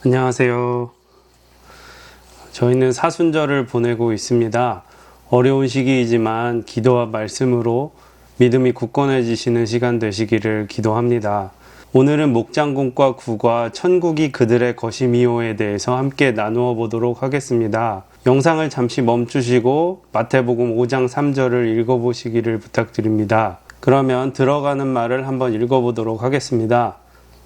안녕하세요. 저희는 사순절을 보내고 있습니다. 어려운 시기이지만 기도와 말씀으로 믿음이 굳건해지시는 시간 되시기를 기도합니다. 오늘은 목장군과 구과 천국이 그들의 것이미요에 대해서 함께 나누어 보도록 하겠습니다. 영상을 잠시 멈추시고 마태복음 5장 3절을 읽어보시기를 부탁드립니다. 그러면 들어가는 말을 한번 읽어보도록 하겠습니다.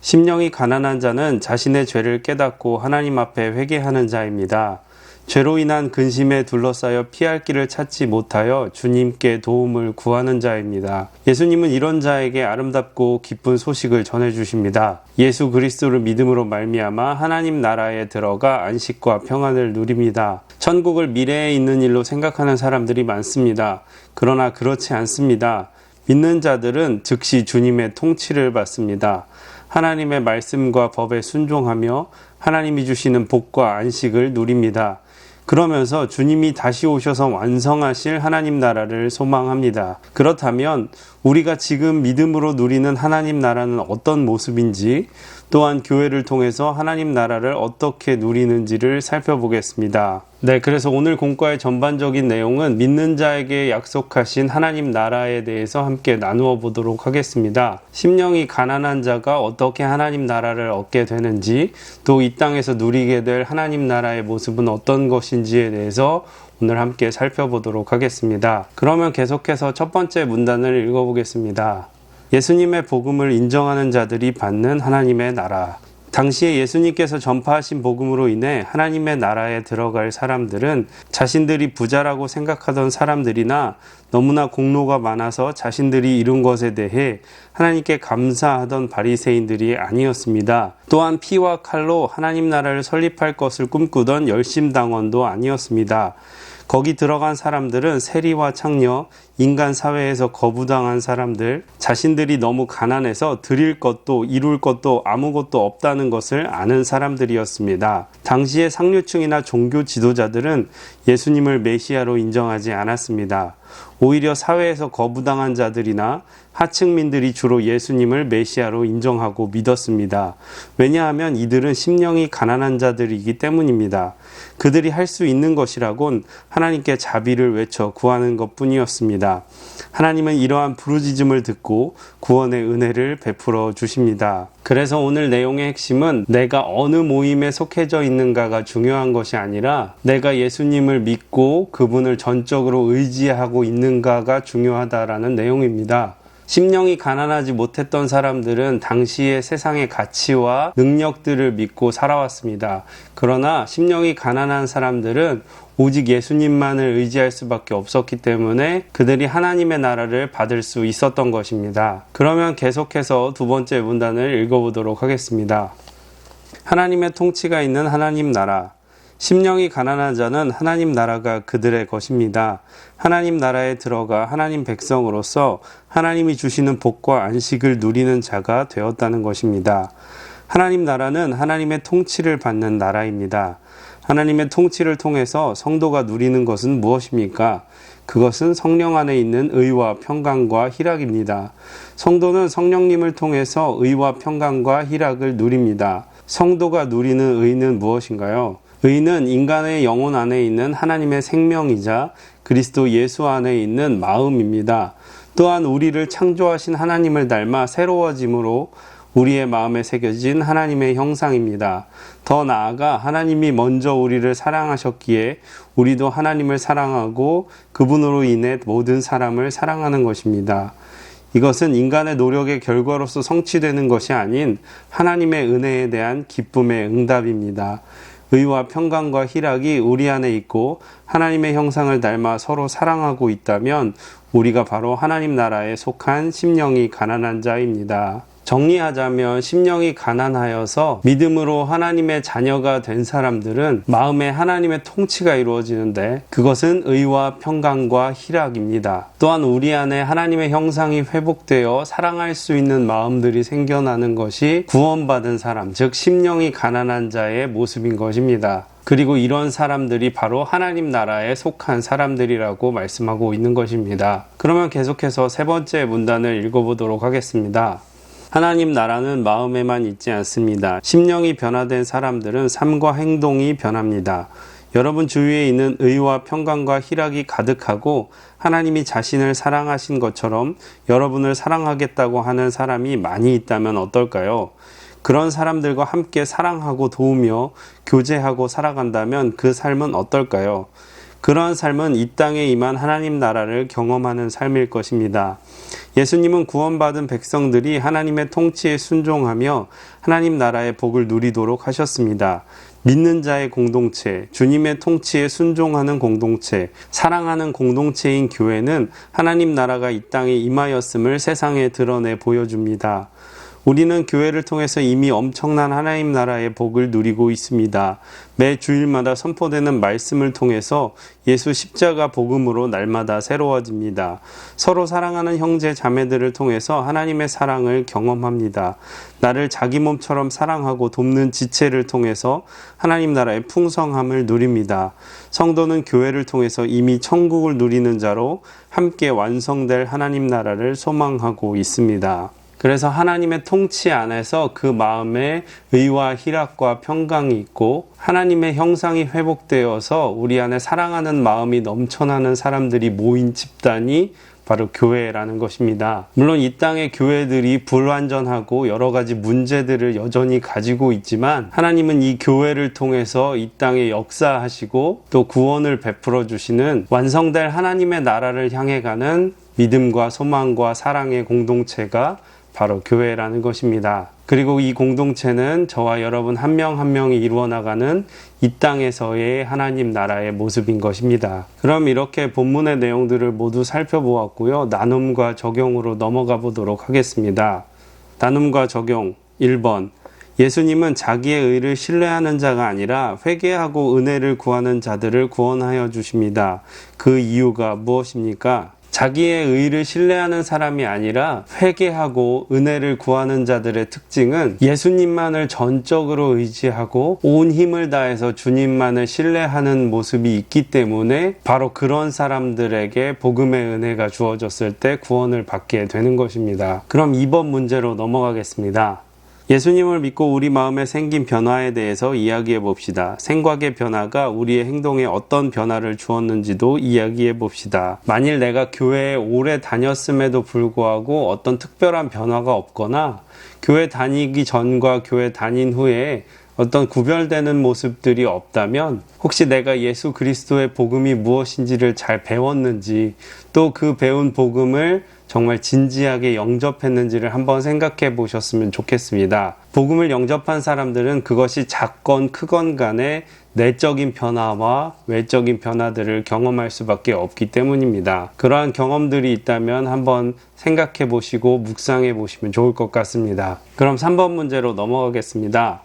심령이 가난한 자는 자신의 죄를 깨닫고 하나님 앞에 회개하는 자입니다. 죄로 인한 근심에 둘러싸여 피할 길을 찾지 못하여 주님께 도움을 구하는 자입니다. 예수님은 이런 자에게 아름답고 기쁜 소식을 전해주십니다. 예수 그리스도를 믿음으로 말미암아 하나님 나라에 들어가 안식과 평안을 누립니다. 천국을 미래에 있는 일로 생각하는 사람들이 많습니다. 그러나 그렇지 않습니다. 믿는 자들은 즉시 주님의 통치를 받습니다. 하나님의 말씀과 법에 순종하며 하나님이 주시는 복과 안식을 누립니다. 그러면서 주님이 다시 오셔서 완성하실 하나님 나라를 소망합니다. 그렇다면 우리가 지금 믿음으로 누리는 하나님 나라는 어떤 모습인지, 또한 교회를 통해서 하나님 나라를 어떻게 누리는지를 살펴보겠습니다. 그래서 오늘 공과의 전반적인 내용은 믿는 자에게 약속하신 하나님 나라에 대해서 함께 나누어 보도록 하겠습니다. 심령이 가난한 자가 어떻게 하나님 나라를 얻게 되는지, 또 이 땅에서 누리게 될 하나님 나라의 모습은 어떤 것인지에 대해서 오늘 함께 살펴보도록 하겠습니다. 그러면 계속해서 첫 번째 문단을 읽어보겠습니다. 예수님의 복음을 인정하는 자들이 받는 하나님의 나라. 당시에 예수님께서 전파하신 복음으로 인해 하나님의 나라에 들어갈 사람들은 자신들이 부자라고 생각하던 사람들이나 너무나 공로가 많아서 자신들이 이룬 것에 대해 하나님께 감사하던 바리새인들이 아니었습니다. 또한 피와 칼로 하나님 나라를 설립할 것을 꿈꾸던 열심당원도 아니었습니다. 거기 들어간 사람들은 세리와 창녀, 인간 사회에서 거부당한 사람들, 자신들이 너무 가난해서 드릴 것도 이룰 것도 아무것도 없다는 것을 아는 사람들이었습니다. 당시의 상류층이나 종교 지도자들은 예수님을 메시아로 인정하지 않았습니다. 오히려 사회에서 거부당한 자들이나 하층민들이 주로 예수님을 메시아로 인정하고 믿었습니다. 왜냐하면 이들은 심령이 가난한 자들이기 때문입니다. 그들이 할 수 있는 것이라곤 하나님께 자비를 외쳐 구하는 것뿐이었습니다. 하나님은 이러한 부르짖음을 듣고 구원의 은혜를 베풀어 주십니다. 그래서 오늘 내용의 핵심은 내가 어느 모임에 속해져 있는가가 중요한 것이 아니라 내가 예수님을 믿고 그분을 전적으로 의지하고 있는가가 중요하다라는 내용입니다. 심령이 가난하지 못했던 사람들은 당시의 세상의 가치와 능력들을 믿고 살아왔습니다. 그러나 심령이 가난한 사람들은 오직 예수님만을 의지할 수밖에 없었기 때문에 그들이 하나님의 나라를 받을 수 있었던 것입니다. 그러면 계속해서 두 번째 문단을 읽어보도록 하겠습니다. 하나님의 통치가 있는 하나님 나라. 심령이 가난한 자는 하나님 나라가 그들의 것입니다. 하나님 나라에 들어가 하나님 백성으로서 하나님이 주시는 복과 안식을 누리는 자가 되었다는 것입니다. 하나님 나라는 하나님의 통치를 받는 나라입니다. 하나님의 통치를 통해서 성도가 누리는 것은 무엇입니까? 그것은 성령 안에 있는 의와 평강과 희락입니다. 성도는 성령님을 통해서 의와 평강과 희락을 누립니다. 성도가 누리는 의는 무엇인가요? 의는 인간의 영혼 안에 있는 하나님의 생명이자 그리스도 예수 안에 있는 마음입니다. 또한 우리를 창조하신 하나님을 닮아 새로워짐으로 우리의 마음에 새겨진 하나님의 형상입니다. 더 나아가 하나님이 먼저 우리를 사랑하셨기에 우리도 하나님을 사랑하고 그분으로 인해 모든 사람을 사랑하는 것입니다. 이것은 인간의 노력의 결과로서 성취되는 것이 아닌 하나님의 은혜에 대한 기쁨의 응답입니다. 의와 평강과 희락이 우리 안에 있고 하나님의 형상을 닮아 서로 사랑하고 있다면 우리가 바로 하나님 나라에 속한 심령이 가난한 자입니다. 정리하자면 심령이 가난하여서 믿음으로 하나님의 자녀가 된 사람들은 마음에 하나님의 통치가 이루어지는데 그것은 의와 평강과 희락입니다. 또한 우리 안에 하나님의 형상이 회복되어 사랑할 수 있는 마음들이 생겨나는 것이 구원받은 사람, 즉 심령이 가난한 자의 모습인 것입니다. 그리고 이런 사람들이 바로 하나님 나라에 속한 사람들이라고 말씀하고 있는 것입니다. 그러면 계속해서 세 번째 문단을 읽어보도록 하겠습니다. 하나님 나라는 마음에만 있지 않습니다. 심령이 변화된 사람들은 삶과 행동이 변합니다. 여러분 주위에 있는 의와 평강과 희락이 가득하고 하나님이 자신을 사랑하신 것처럼 여러분을 사랑하겠다고 하는 사람이 많이 있다면 어떨까요? 그런 사람들과 함께 사랑하고 도우며 교제하고 살아간다면 그 삶은 어떨까요? 그러한 삶은 이 땅에 임한 하나님 나라를 경험하는 삶일 것입니다. 예수님은 구원받은 백성들이 하나님의 통치에 순종하며 하나님 나라의 복을 누리도록 하셨습니다. 믿는 자의 공동체, 주님의 통치에 순종하는 공동체, 사랑하는 공동체인 교회는 하나님 나라가 이 땅에 임하였음을 세상에 드러내 보여줍니다. 우리는 교회를 통해서 이미 엄청난 하나님 나라의 복을 누리고 있습니다. 매 주일마다 선포되는 말씀을 통해서 예수 십자가 복음으로 날마다 새로워집니다. 서로 사랑하는 형제 자매들을 통해서 하나님의 사랑을 경험합니다. 나를 자기 몸처럼 사랑하고 돕는 지체를 통해서 하나님 나라의 풍성함을 누립니다. 성도는 교회를 통해서 이미 천국을 누리는 자로 함께 완성될 하나님 나라를 소망하고 있습니다. 그래서 하나님의 통치 안에서 그 마음에 의와 희락과 평강이 있고 하나님의 형상이 회복되어서 우리 안에 사랑하는 마음이 넘쳐나는 사람들이 모인 집단이 바로 교회라는 것입니다. 물론 이 땅의 교회들이 불완전하고 여러 가지 문제들을 여전히 가지고 있지만 하나님은 이 교회를 통해서 이 땅에 역사하시고 또 구원을 베풀어 주시는 완성될 하나님의 나라를 향해 가는 믿음과 소망과 사랑의 공동체가 바로 교회라는 것입니다. 그리고 이 공동체는 저와 여러분 한 명 한 명이 이루어 나가는 이 땅에서의 하나님 나라의 모습인 것입니다. 그럼 이렇게 본문의 내용들을 모두 살펴보았고요. 나눔과 적용으로 넘어가 보도록 하겠습니다. 나눔과 적용 1번. 예수님은 자기의 의를 신뢰하는 자가 아니라 회개하고 은혜를 구하는 자들을 구원하여 주십니다. 그 이유가 무엇입니까? 자기의 의를 신뢰하는 사람이 아니라 회개하고 은혜를 구하는 자들의 특징은 예수님만을 전적으로 의지하고 온 힘을 다해서 주님만을 신뢰하는 모습이 있기 때문에 바로 그런 사람들에게 복음의 은혜가 주어졌을 때 구원을 받게 되는 것입니다. 그럼 2번 문제로 넘어가겠습니다. 예수님을 믿고 우리 마음에 생긴 변화에 대해서 이야기해 봅시다. 생각의 변화가 우리의 행동에 어떤 변화를 주었는지도 이야기해 봅시다. 만일 내가 교회에 오래 다녔음에도 불구하고 어떤 특별한 변화가 없거나 교회 다니기 전과 교회 다닌 후에 어떤 구별되는 모습들이 없다면 혹시 내가 예수 그리스도의 복음이 무엇인지를 잘 배웠는지 또 그 배운 복음을 정말 진지하게 영접했는지를 한번 생각해 보셨으면 좋겠습니다. 복음을 영접한 사람들은 그것이 작건 크건 간에 내적인 변화와 외적인 변화들을 경험할 수밖에 없기 때문입니다. 그러한 경험들이 있다면 한번 생각해 보시고 묵상해 보시면 좋을 것 같습니다. 그럼 3번 문제로 넘어가겠습니다.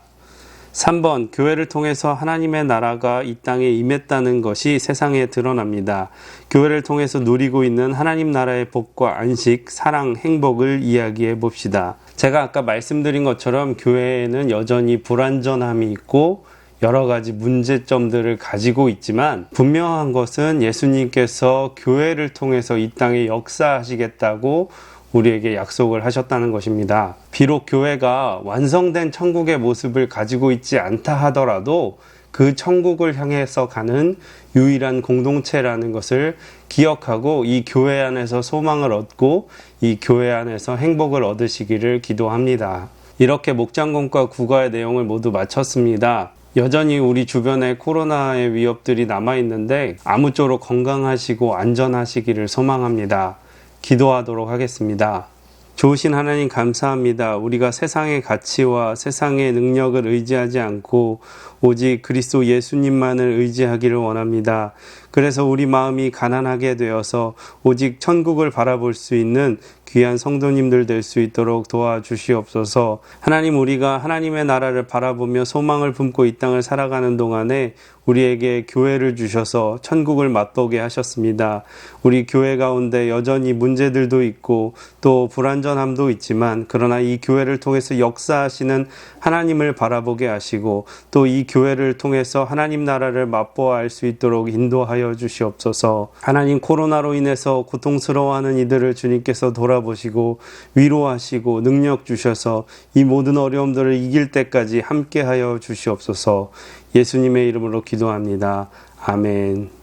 3번, 교회를 통해서 하나님의 나라가 이 땅에 임했다는 것이 세상에 드러납니다. 교회를 통해서 누리고 있는 하나님 나라의 복과 안식, 사랑, 행복을 이야기해 봅시다. 제가 아까 말씀드린 것처럼 교회에는 여전히 불완전함이 있고 여러 가지 문제점들을 가지고 있지만 분명한 것은 예수님께서 교회를 통해서 이 땅에 역사하시겠다고 우리에게 약속을 하셨다는 것입니다. 비록 교회가 완성된 천국의 모습을 가지고 있지 않다 하더라도 그 천국을 향해서 가는 유일한 공동체라는 것을 기억하고 이 교회 안에서 소망을 얻고 이 교회 안에서 행복을 얻으시기를 기도합니다. 이렇게 목장공과 국어의 내용을 모두 마쳤습니다. 여전히 우리 주변에 코로나의 위협들이 남아있는데 아무쪼록 건강하시고 안전하시기를 소망합니다. 기도하도록 하겠습니다. 좋으신 하나님 감사합니다. 우리가 세상의 가치와 세상의 능력을 의지하지 않고 오직 그리스도 예수님만을 의지하기를 원합니다. 그래서 우리 마음이 가난하게 되어서 오직 천국을 바라볼 수 있는 귀한 성도님들 될 수 있도록 도와주시옵소서. 하나님, 우리가 하나님의 나라를 바라보며 소망을 품고 이 땅을 살아가는 동안에 우리에게 교회를 주셔서 천국을 맛보게 하셨습니다. 우리 교회 가운데 여전히 문제들도 있고 또 불완전함도 있지만 그러나 이 교회를 통해서 역사하시는 하나님을 바라보게 하시고 또 이 교회를 통해서 하나님 나라를 맛보아할 수 있도록 인도하여 주시옵소서. 하나님, 코로나로 인해서 고통스러워하는 이들을 주님께서 돌아보시고 쳐다보시고 위로하시고 능력 주셔서 이 모든 어려움들을 이길 때까지 함께하여 주시옵소서. 예수님의 이름으로 기도합니다. 아멘.